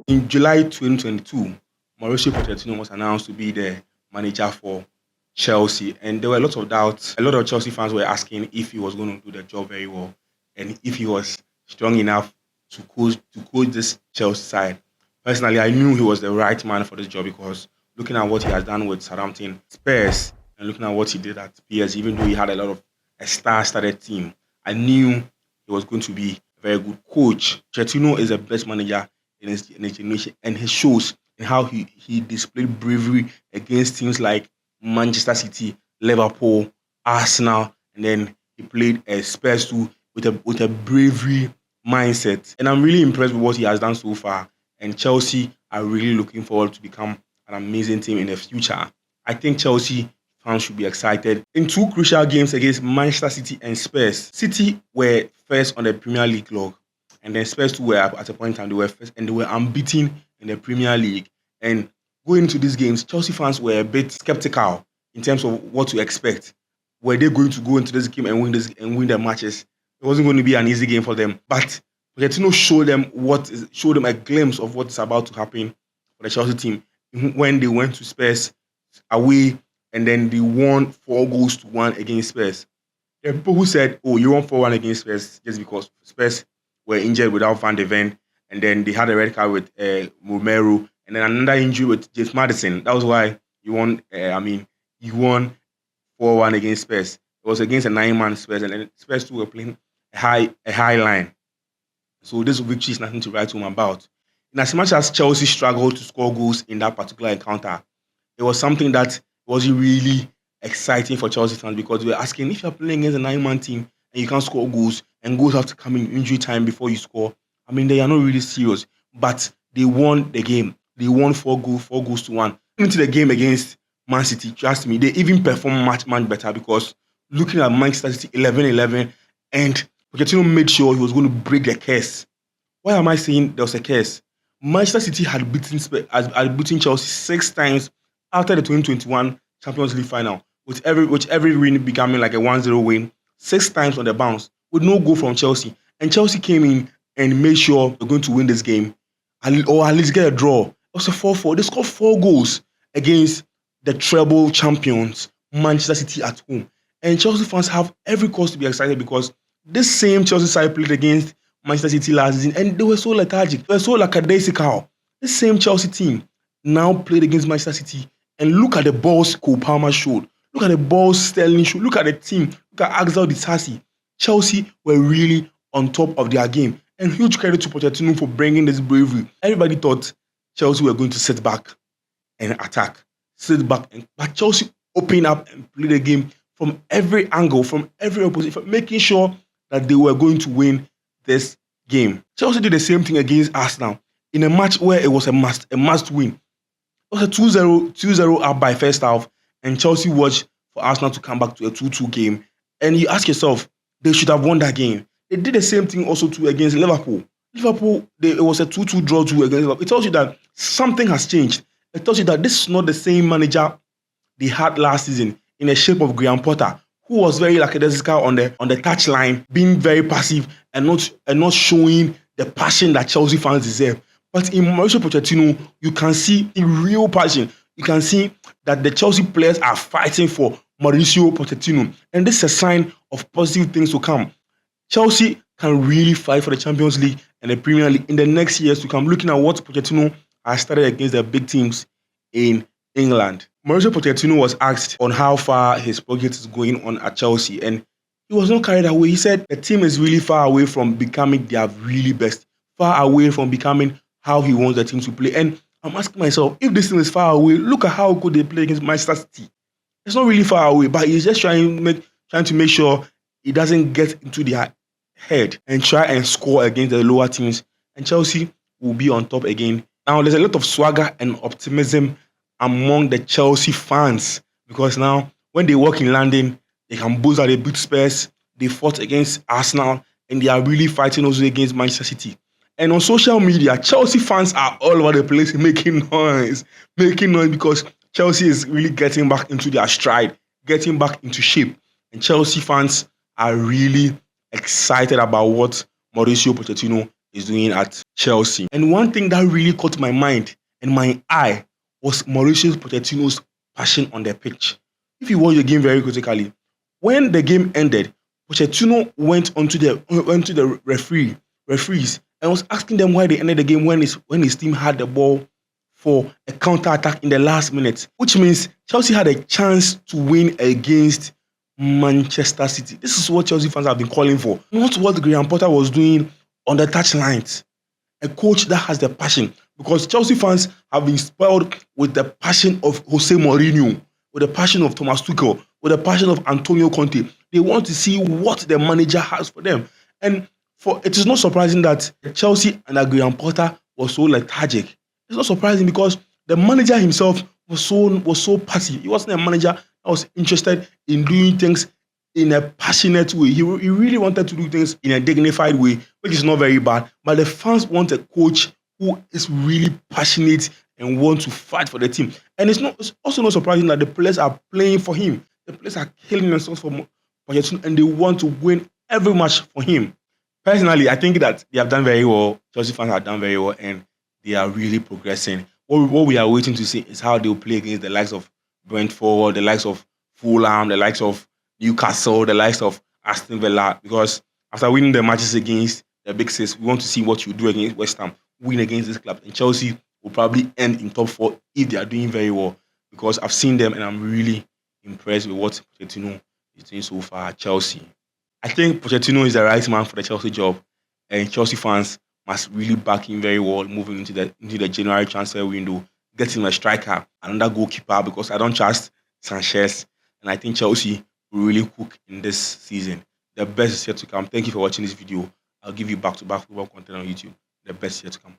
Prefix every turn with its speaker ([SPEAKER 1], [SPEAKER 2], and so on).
[SPEAKER 1] In July 2022, Mauricio Pochettino was announced to be the manager for Chelsea, and there were lots of doubts. A lot of Chelsea fans were asking if he was going to do the job very well and if he was strong enough to coach this Chelsea side. Personally, I knew he was the right man for this job because looking at what he has done with Southampton, Spurs, and looking at what he did at PSG, even though he had a star-studded team, I knew he was going to be a very good coach. Pochettino is the best manager in his generation, and he shows in how he displayed bravery against teams like Manchester City, Liverpool, Arsenal, and then he played Spurs too with a bravery mindset. And I'm really impressed with what he has done so far. And Chelsea are really looking forward to become an amazing team in the future. I think Chelsea fans should be excited. In two crucial games against Manchester City and Spurs, City were first on the Premier League log, and then Spurs too were at a point in time they were first and they were unbeaten in the Premier League. And going into these games, Chelsea fans were a bit skeptical in terms of what to expect. Were they going to go into this game and win their matches? It wasn't going to be an easy game for them. But Pochettino showed them a glimpse of what's about to happen for the Chelsea team when they went to Spurs away and then they won 4-1 against Spurs. There are people who said, "Oh, you won 4-1 against Spurs just because Spurs were injured without Van de Ven, and then they had a red card with Romero, and then another injury with James Maddison. That was why you won. You won 4-1 against Spurs. It was against a 9-man Spurs, and then Spurs too were playing a high line. So this victory is nothing to write home about. In as much as Chelsea struggled to score goals in that particular encounter, it was something that wasn't really exciting for Chelsea fans because they were asking if you're playing against a 9-man team and you can't score goals and goals have to come in injury time before you score. They are not really serious. But they won the game. They won 4 goals to 1. Into the game against Man City, trust me, they even performed much better because looking at Manchester City 11-11 and Pochettino made sure he was going to break the curse. Why am I saying there was a curse? Manchester City had beaten Chelsea 6 times after the 2021 Champions League final, with every win becoming like a 1-0 win, 6 times on the bounce, with no goal from Chelsea. And Chelsea came in and made sure they're going to win this game, or at least get a draw. It was a 4-4. They scored 4 goals against the treble champions, Manchester City at home. And Chelsea fans have every cause to be excited because this same Chelsea side played against Manchester City last season and they were so lethargic. They were so lackadaisical. This same Chelsea team now played against Manchester City and look at the balls Cole Palmer showed. Look at the balls Sterling showed. Look at the team. Look at Axel Disasi. Chelsea were really on top of their game. And huge credit to Pochettino for bringing this bravery. Everybody thought Chelsea were going to sit back and attack. But Chelsea opened up and played the game from every angle, from every opposition, making sure that they were going to win this game. Chelsea did the same thing against Arsenal in a match where it was a must win. It was a 2-0 up by first half, and Chelsea watched for Arsenal to come back to a 2-2 game. And you ask yourself, they should have won that game. They did the same thing also too against Liverpool. It was a 2-2 draw too against Liverpool. It tells you that something has changed. It tells you that this is not the same manager they had last season in the shape of Graham Potter, who was very lackadaisical on the touchline, being very passive and not showing the passion that Chelsea fans deserve. But in Mauricio Pochettino, you can see the real passion. You can see that the Chelsea players are fighting for Mauricio Pochettino, and this is a sign of positive things to come. Chelsea can really fight for the Champions League and the Premier League in the next years to come, looking at what Pochettino has started against the big teams in England. Mauricio Pochettino was asked on how far his project is going on at Chelsea, and he was not carried away. He said the team is really far away from becoming their really best, far away from becoming how he wants the team to play. And I'm asking myself, if this team is far away, look at how good they play against Manchester City. It's not really far away, but he's just trying to make sure it doesn't get into their head and try and score against the lower teams. And Chelsea will be on top again. Now, there's a lot of swagger and optimism among the Chelsea fans because now when they walk in London, they can boast that they beat Spurs, they fought against Arsenal, and they are really fighting also against Manchester City. And on social media, Chelsea fans are all over the place making noise because Chelsea is really getting back into their stride, getting back into shape. And Chelsea fans are really excited about what Mauricio Pochettino is doing at Chelsea. And one thing that really caught my mind and my eye was Mauricio Pochettino's passion on the pitch. If you watch the game very critically, when the game ended, Pochettino went to the referees and was asking them why they ended the game when his team had the ball for a counter attack in the last minute, which means Chelsea had a chance to win against Manchester City. This is what Chelsea fans have been calling for, not what Graham Potter was doing on the touchlines. A coach that has the passion, because Chelsea fans have been spoiled with the passion of Jose Mourinho, with the passion of Thomas Tuchel, with the passion of Antonio Conte. They want to see what the manager has for them. And it is not surprising that Chelsea under Graham Potter was so lethargic. It's not surprising because the manager himself was so passive. He wasn't a manager that was interested in doing things in a passionate way. He really wanted to do things in a dignified way, which is not very bad. But the fans want a coach who is really passionate and want to fight for the team. And it's also not surprising that the players are playing for him. The players are killing themselves for Pochettino, and they want to win every match for him. Personally, I think that they have done very well. Chelsea fans have done very well, and they are really progressing. What we are waiting to see is how they will play against the likes of Brentford, the likes of Fulham, the likes of Newcastle, the likes of Aston Villa. Because after winning the matches against the Big Six, we want to see what you do against West Ham, win against this club. And Chelsea will probably end in top 4 if they are doing very well. Because I've seen them and I'm really impressed with what Pochettino is doing so far at Chelsea. I think Pochettino is the right man for the Chelsea job, and Chelsea fans must really back him very well moving into the January transfer window. Get him a striker, another goalkeeper, because I don't trust Sanchez, and I think Chelsea will really cook in this season. The best is yet to come. Thank you for watching this video. I'll give you back-to-back football content on YouTube. The best is yet to come.